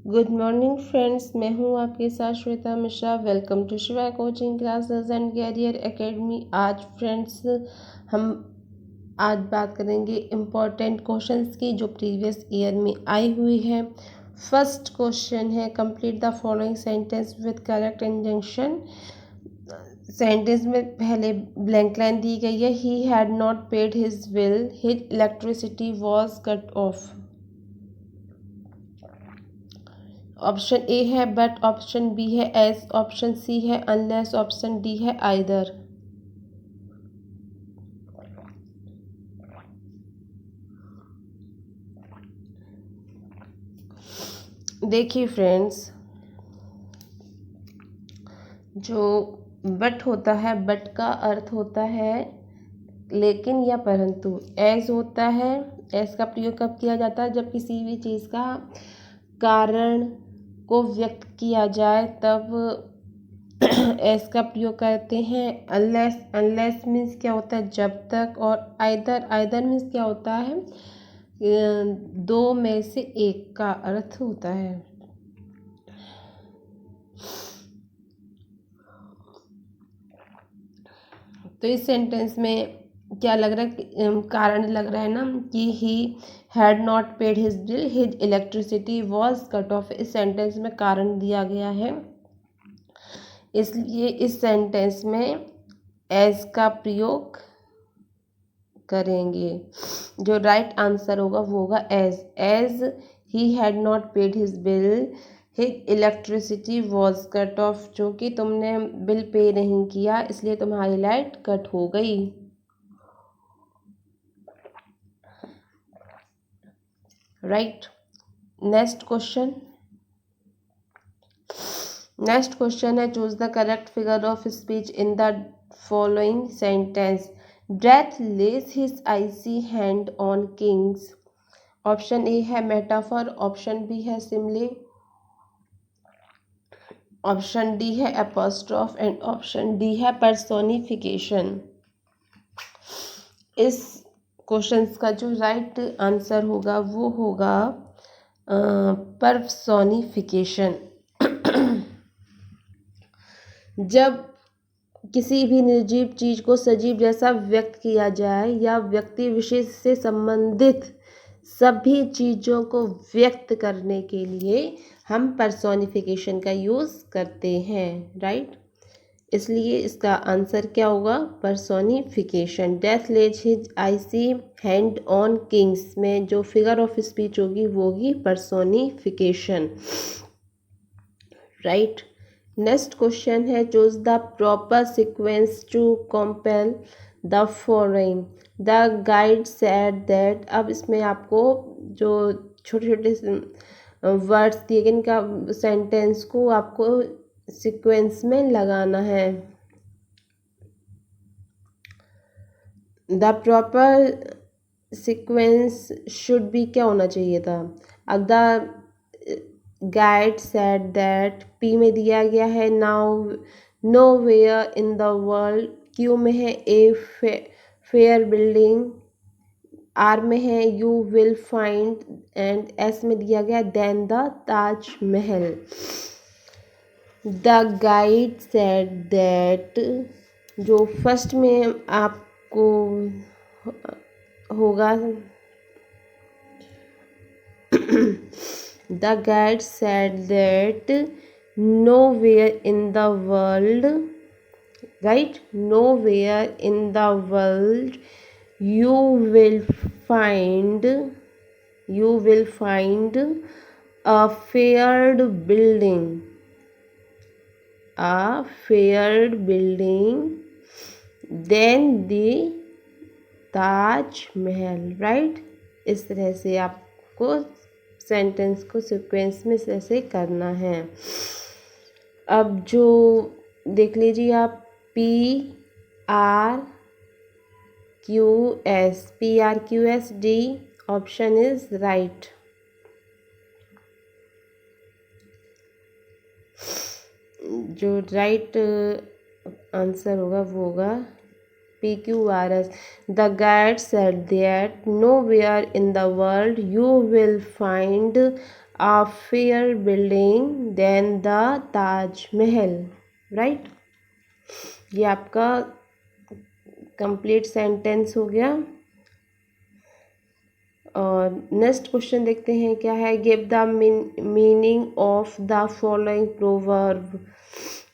Good morning friends, मैं हूं आपके साथ Shweta Mishra. Welcome to Shiva coaching classes and career academy. आज फ्रेंड्स हम आज बात करेंगे इम्पॉर्टेंट क्वेश्चंस की जो प्रीवियस ईयर में आई हुई है। फर्स्ट क्वेश्चन है, complete the following sentence with correct injunction. Sentence में पहले ब्लैंक लाइन दी गई है। ही had not paid his bill, his electricity was cut of. Option A है बट, ऑप्शन बी है एस, ऑप्शन सी है अनलेस, ऑप्शन डी है either. देखिए फ्रेंड्स, जो बट होता है, बट का अर्थ होता है लेकिन या परंतु। एज होता है, एज का प्रयोग कब किया जाता है? जब किसी भी चीज़ का कारण को व्यक्त किया जाए तब एस का प्रयोग करते हैं। अनलेस, अनलेस मीन्स क्या होता है? जब तक। और आइदर, आइदर मीन्स क्या होता है? दो में से एक का अर्थ होता है। तो इस सेंटेंस में क्या लग रहा है? कारण लग रहा है ना कि ही had not paid his bill, his electricity was cut of. इस सेंटेंस में कारण दिया गया है, इसलिए इस सेंटेंस में एज का प्रयोग करेंगे। जो राइट आंसर होगा वो होगा as. As he had not paid his bill, his electricity was cut off. चूँकि तुमने बिल पे नहीं किया इसलिए तुम्हारी लाइट कट हो गई। Right. Next question. Next question है, choose the correct figure of speech in the following sentence. Death lays his icy hand on kings. Option A है मेटाफर, ऑप्शन बी है simile, option D है apostrophe and option D है personification. इस questions का जो right answer होगा वो होगा पर्सोनिफिकेशन। जब किसी भी निर्जीव चीज को सजीव जैसा व्यक्त किया जाए या व्यक्ति विशेष से संबंधित सभी चीज़ों को व्यक्त करने के लिए हम पर्सोनिफिकेशन का यूज़ करते हैं। राइट। इसलिए इसका आंसर क्या होगा? Personification. Death lays his icy hand on kings में जो फिगर ऑफ स्पीच होगी वो होगी पर्सोनिफिकेशन। राइट। नेक्स्ट क्वेश्चन है, choose the proper sequence to compel the following. The guide said that. अब इसमें आपको जो छोटे छोटे वर्ड्स दिए गए इनका सेंटेंस को आपको सीक्वेंस में लगाना है। The proper sequence should be क्या होना चाहिए था? अब the guide said that, P में दिया गया है now nowhere in the world, Q में है ए फेयर बिल्डिंग, आर में है you will find and S में दिया गया then the Taj Mahal. The guide said that, जो फर्स्ट में आपको होगा The guide said that nowhere in the world, right? Nowhere in the world you will find a faired building, than the Taj Mahal. Right. इस तरह से आपको सेंटेंस को सीक्वेंस में ऐसे करना है। अब जो देख लीजिए आप, P R Q S D option is right. जो राइट आंसर होगा वो होगा PQRS. The guide said that nowhere in the world you will find a fairer building than the Taj Mahal. Right? ये आपका कंप्लीट सेंटेंस हो गया। और next question देखते हैं क्या है। Give the meaning of the following proverb.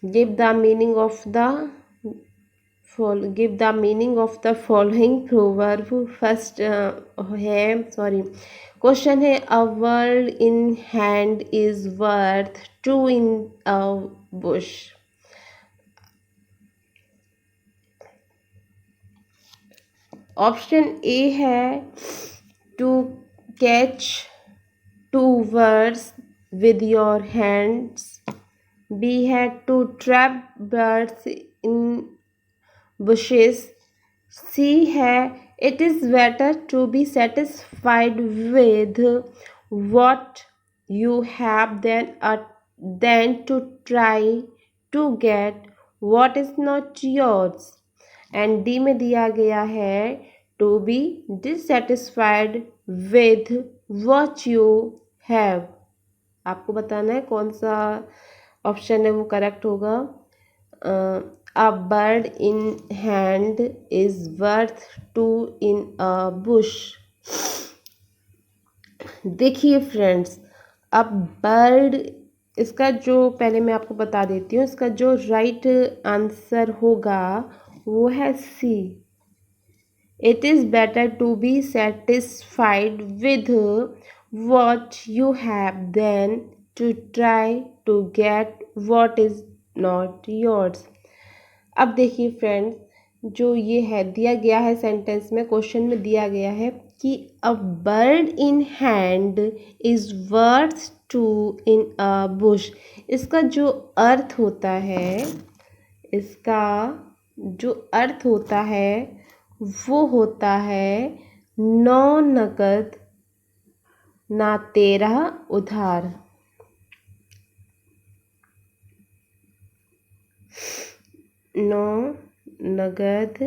Give the meaning of the following proverb. First है क्वेश्चन है a word in hand is worth two in a bush. Option A है to catch two words with your hands. B है to trap birds in bushes. C है it is better to be satisfied with what you have than to try to get what is not yours. And D में दिया गया है to be dissatisfied with what you have. आपको बताना है कौन सा ऑप्शन है वो करेक्ट होगा। A bird in hand is worth two in a bush. देखिए फ्रेंड्स, अब बर्ड, इसका जो पहले मैं आपको बता देती हूँ, इसका जो राइट आंसर होगा वो है C. It is better to be satisfied with what you have than to try to get what is not yours. अब देखिए फ्रेंड्स, जो ये है दिया गया है सेंटेंस में, क्वेश्चन में दिया गया है कि a bird in hand is worth two in a bush. इसका जो अर्थ होता है, इसका जो अर्थ होता है वो होता है नौ नगद ना तेरह उधार। नौ नगद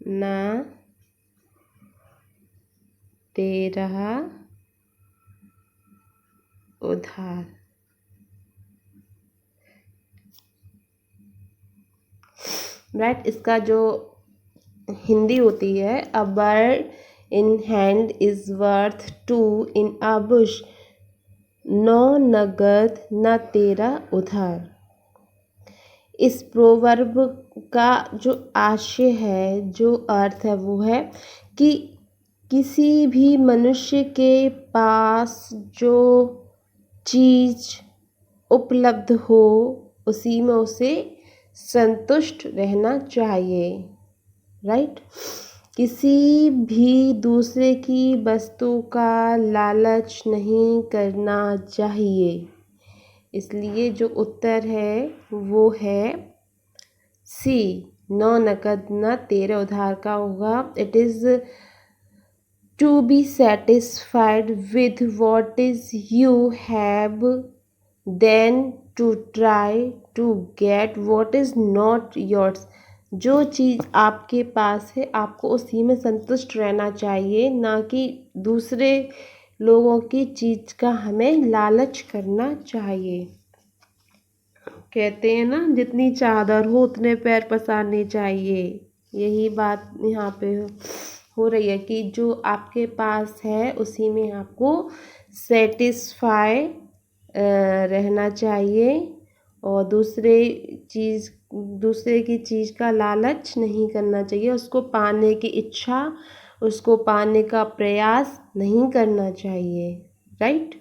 ना तेरह उधार। राइट, इसका जो हिंदी होती है a bird in hand is worth two in a bush. नौ नगद ना तेरह उधार। इस प्रोवर्ब का जो आशय है, जो अर्थ है वो है कि किसी भी मनुष्य के पास जो चीज़ उपलब्ध हो उसी में उसे संतुष्ट रहना चाहिए। राइट, किसी भी दूसरे की वस्तु का लालच नहीं करना चाहिए। इसलिए जो उत्तर है वो है सी, नौ नकद न तेरह उधार का होगा। It is to be satisfied with what is you have than to try to get what is not yours. जो चीज़ आपके पास है आपको उसी में संतुष्ट रहना चाहिए, ना कि दूसरे लोगों की चीज़ का हमें लालच करना चाहिए। कहते हैं ना, जितनी चादर हो उतने पैर पसारने चाहिए। यही बात यहाँ पे हो रही है कि जो आपके पास है उसी में आपको सेटिस्फाई रहना चाहिए और दूसरे की चीज़ का लालच नहीं करना चाहिए। उसको पाने की इच्छा, उसको पाने का प्रयास नहीं करना चाहिए। राइट,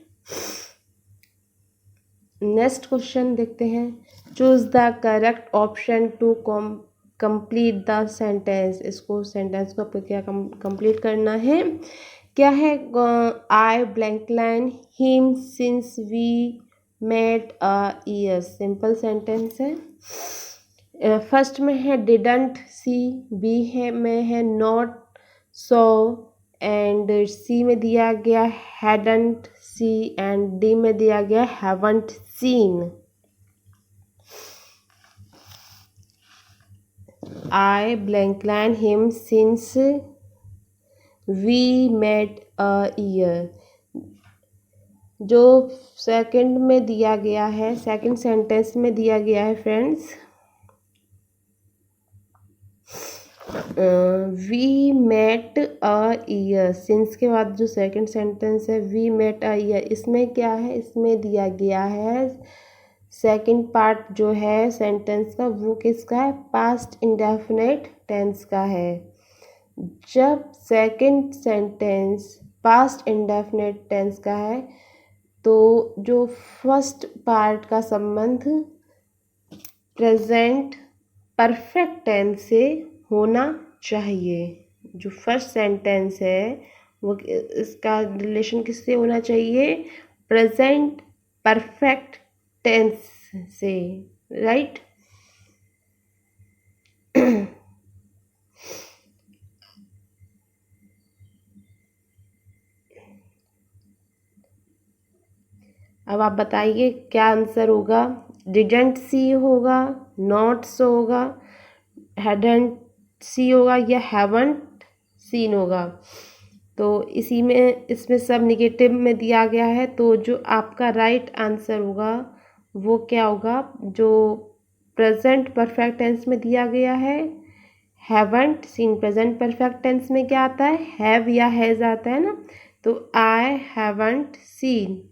नेक्स्ट क्वेश्चन देखते हैं। Choose the correct option to complete the sentence. इसको सेंटेंस को आपको क्या कंप्लीट करना है, क्या है। I blank line him since we met a year. Simple sentence है। फर्स्ट में है डिडंट सी, बी है में है नॉट सो, एंड सी में दिया गया हैडंट सी, एंड डी में दिया गया haven't seen. I blankline him since we met a year। जो सेकंड में दिया गया है, सेकंड सेंटेंस में दिया गया है friends, we met a year. Since के बाद जो सेकंड सेंटेंस है वी मेट अ ईयर, इसमें क्या है, इसमें दिया गया है सेकंड पार्ट जो है सेंटेंस का वो किसका है, पास्ट इंडेफिनिट टेंस का है। जब second sentence past indefinite tense का है तो जो फर्स्ट पार्ट का संबंध प्रेजेंट परफेक्ट टेंस से होना चाहिए। जो फर्स्ट सेंटेंस है वो इसका रिलेशन किससे होना चाहिए, प्रेजेंट परफेक्ट टेंस से, राइट। अब आप बताइए क्या आंसर होगा। डिडंट सी होगा, नॉट सो होगा, हैडंट सी होगा या हैवंट सीन होगा। तो इसी में इसमें सब निगेटिव में दिया गया है, तो जो आपका राइट आंसर होगा वो क्या होगा, जो प्रेजेंट परफेक्ट टेंस में दिया गया है haven't seen. Present perfect tense में क्या आता है, हैव या हैज आता है ना, तो I haven't seen,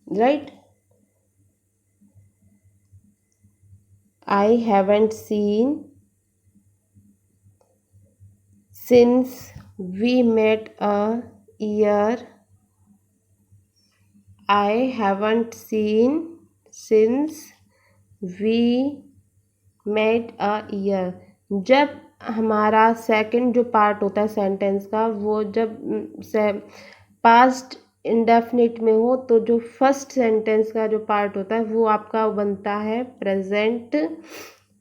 right. I haven't seen since we met a year। I haven't seen since we met a year। जब हमारा सेकंड जो पार्ट होता है सेंटेंस का वो जब पास्ट इंडेफिनिट में हो तो जो फर्स्ट सेंटेंस का जो पार्ट होता है वो आपका बनता है प्रेजेंट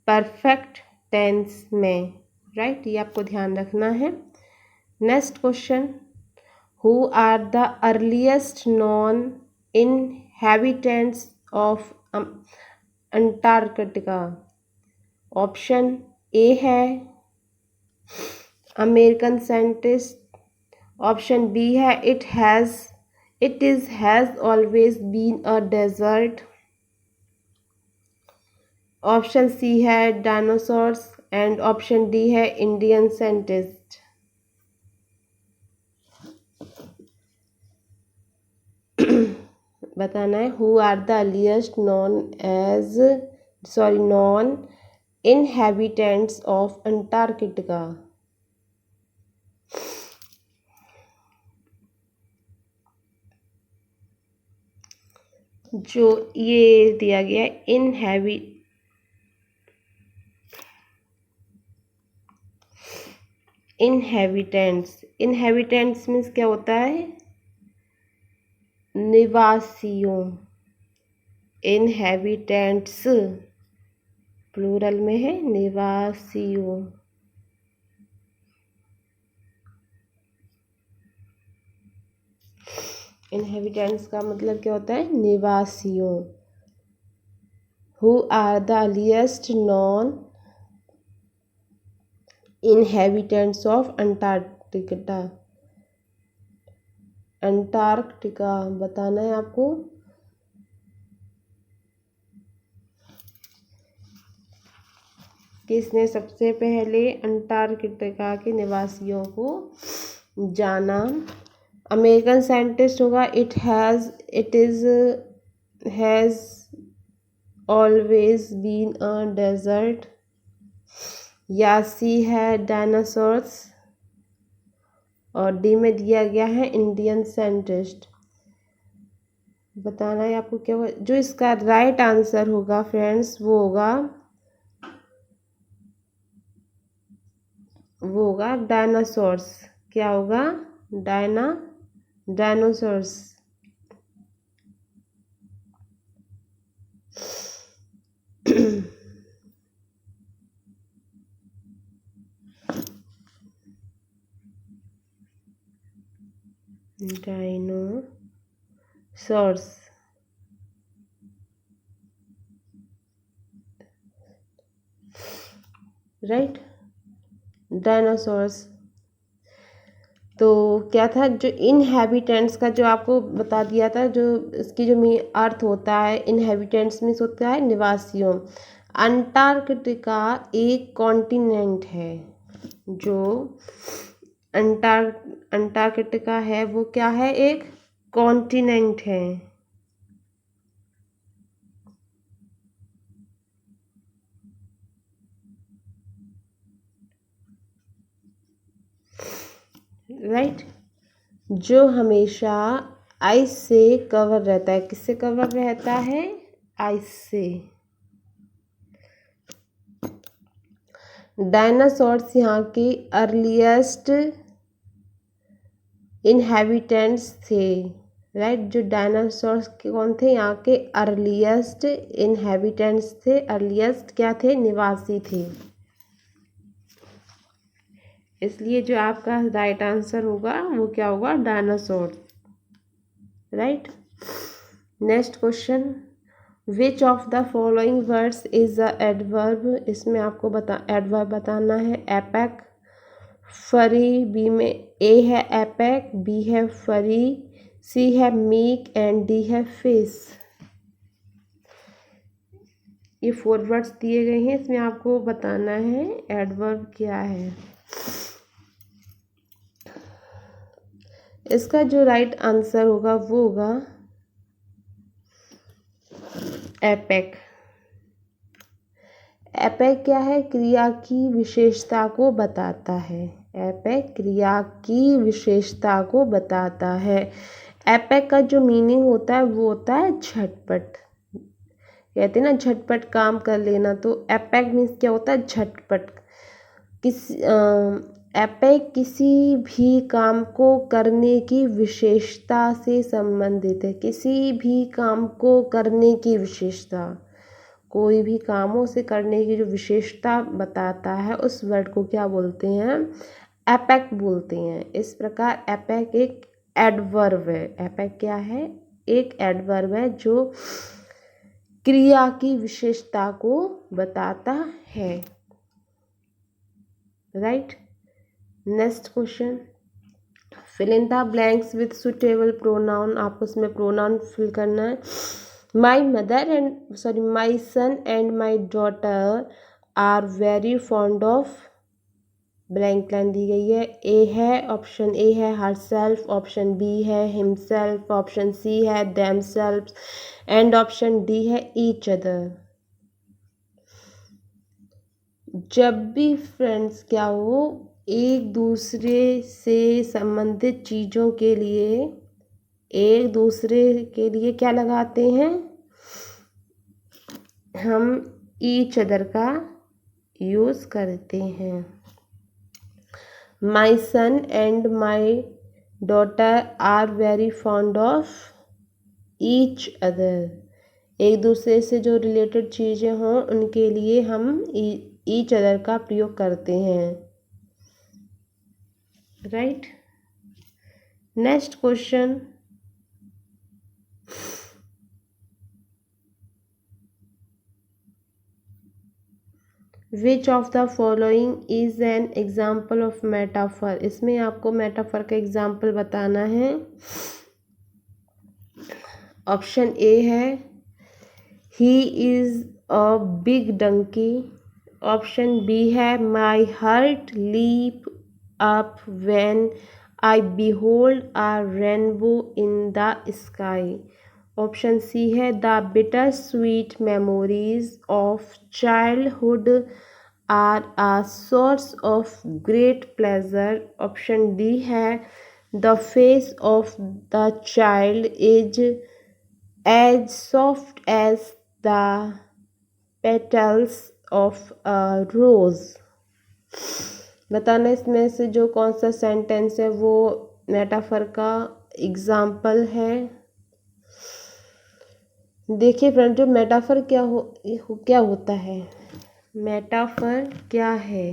परफेक्ट टेंस में, राइट। ये आपको ध्यान रखना है। Next question, who are the earliest known inhabitants of Antarctica. Option A है अमेरिकन साइंटिस्ट, ऑप्शन बी है it is has always been a desert, option C है डायनासोर्स एंड ऑप्शन डी है इंडियन साइंटिस्ट। बताना है who are the earliest known inhabitants of Antarctica. जो ये दिया गया है इनहैबिटेंट्स मीन्स क्या होता है, निवासियों। इनहैबिटेंट्स प्लूरल में है, निवासियों। इनहैबिटेंट्स का मतलब क्या होता है, निवासियों। Who are the earliest known inhabitants of Antarctica बताना है आपको। किसने सबसे पहले अंटार्कटिका के निवासियों को जाना। अमेरिकन साइंटिस्ट होगा it has always been a desert, या सी है डायनासोर्स, और डी में दिया गया है इंडियन साइंटिस्ट। बताना है आपको क्या होगा। जो इसका राइट आंसर होगा फ्रेंड्स वो होगा डायनासोर्स। क्या होगा, डायनासोर्स। डायनासोर्स। Right, dinosaurs. तो क्या था, जो इनहेबिटेंट्स का जो आपको बता दिया था, जो इसकी जो अर्थ होता है, इनहेबिटेंट्स मीन्स होता है निवासियों। अंटार्कटिका एक कॉन्टिनेंट है। जो अंटार्कटिका है वो क्या है, एक कॉन्टिनेंट है। राइट, जो हमेशा आइस से कवर रहता है। किससे कवर रहता है, आइस से। डायनासोर्स यहाँ के अर्लीस्ट इनहेबिटेंट्स थे। राइट, जो डायनासोर्स कौन थे, यहाँ के अर्लीस्ट इनहेबिटेंट्स थे। अर्लीस्ट क्या थे, निवासी थे। इसलिए जो आपका राइट आंसर होगा वो क्या होगा, dinosaur. Right, next question, which of the following words is the adverb. इसमें आपको एडवर्ब बताना है। एपेक, फरी, बी में ए है एपेक, बी है फरी, सी है मीक एंड डी है फिश। ये 4 वर्ड्स दिए गए हैं, इसमें आपको बताना है एडवर्ब क्या है। इसका जो राइट आंसर होगा वो होगा एपेक। एपेक क्या है, क्रिया की विशेषता को बताता है। एपेक क्रिया की विशेषता को बताता है। एपेक का जो मीनिंग होता है वो होता है झटपट। कहते हैं ना झटपट काम कर लेना, तो एपेक मीन्स क्या होता है, झटपट। एपेक किसी भी काम को करने की विशेषता से संबंधित है। किसी भी काम को करने की विशेषता, कोई भी कामों से करने की जो विशेषता बताता है, उस वर्ड को क्या बोलते हैं, एपेक बोलते हैं। इस प्रकार एपेक एक एडवर्ब है। एपेक क्या है, एक एडवर्ब है जो क्रिया की विशेषता को बताता है। Right, next question, fill in the blanks with suitable pronoun. आप उसमें प्रोनाउन फिल करना है। My son and my daughter are very fond of, blank line दी गई है। ए है, ऑप्शन ए है हरसेल्फ, ऑप्शन बी है हिमसेल्फ, ऑप्शन सी है देमसेल्फ एंड ऑप्शन डी है ईच अदर। जब भी फ्रेंड्स क्या हो, एक दूसरे से संबंधित चीज़ों के लिए एक दूसरे के लिए क्या लगाते हैं, हम ईच अदर का यूज़ करते हैं। My son and my daughter are very fond of each other. एक दूसरे से जो रिलेटेड चीज़ें हों उनके लिए हम ईच अदर का प्रयोग करते हैं। Right, next question, which of the following is an example of metaphor. इसमें आपको मेटाफर का एग्जाम्पल बताना है। ऑप्शन ए है ही is a big donkey, option B है my heart leap up when I behold a rainbow in the sky, option C है the bitter sweet memories of childhood are a source of great pleasure, option D है the face of the child is as soft as the petals of a rose. बताना इसमें से जो कौन सा sentence है वो मेटाफर का एग्जाम्पल है। देखिए फ्रेंड, जो मेटाफर क्या होता है, मेटाफर क्या है।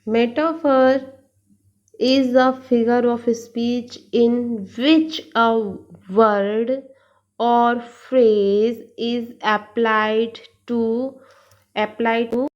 Metaphor is a figure of speech in which a word or phrase is applied to apply to